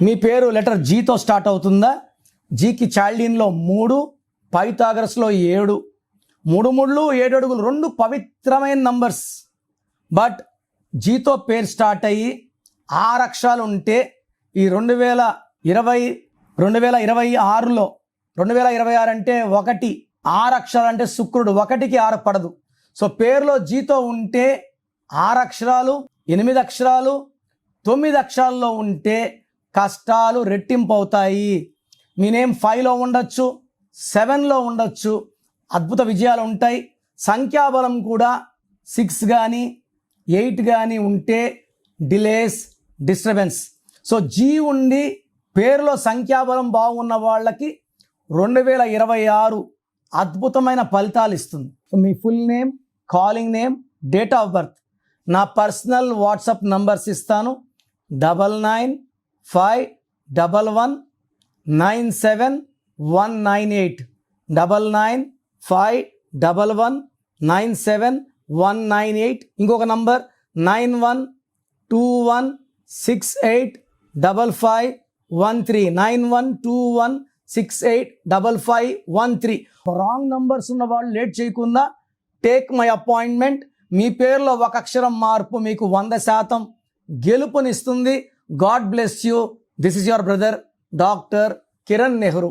మీ పేరు letter జీతో start అవుతుందా? జీకి చాల్డీన్లో 3, పైథాగరస్లో 7, 3 3 7 అడుగులు 2 పవిత్రమైన నంబర్స్. బట్ జీతో పేరు స్టార్ట్ అయ్యి 6 అక్షరాలు ఉంటే ఈ 2026లో 2026 అంటే 1, 6 అక్షరాలు అంటే శుక్రుడు 1కి 6 పడదు. సో పేరులో జీతో ఉంటే 6 అక్షరాలు, 8 అక్షరాలు, 9 అక్షరాల్లో ఉంటే కష్టాలు రెట్టింపు అవుతాయి. మీ నేమ్ 5లో ఉండొచ్చు, 7లో ఉండొచ్చు, అద్భుత విజయాలు ఉంటాయి. సంఖ్యాబలం కూడా 6 కానీ 8 కానీ ఉంటే డిలేస్, డిస్టర్బెన్స్. సో జీ ఉండి పేరులో సంఖ్యాబలం బాగున్న వాళ్ళకి 2026 అద్భుతమైన ఫలితాలు ఇస్తుంది. So me full name, calling name, date of birth, నా పర్సనల్ వాట్సాప్ నంబర్స్ ఇస్తాను. 9951197198 9951197198. ఇంకొక నంబర్ 9121685513 9121685513. రాంగ్ నంబర్స్ ఉన్న వాళ్ళు లేట్ చేయకుండా టేక్ మై అపాయింట్మెంట్. మీ పేరులో 1 అక్షరం మార్పు మీకు 100% గెలుపునిస్తుంది. God bless you. This is your brother doctor Kiran Nehru.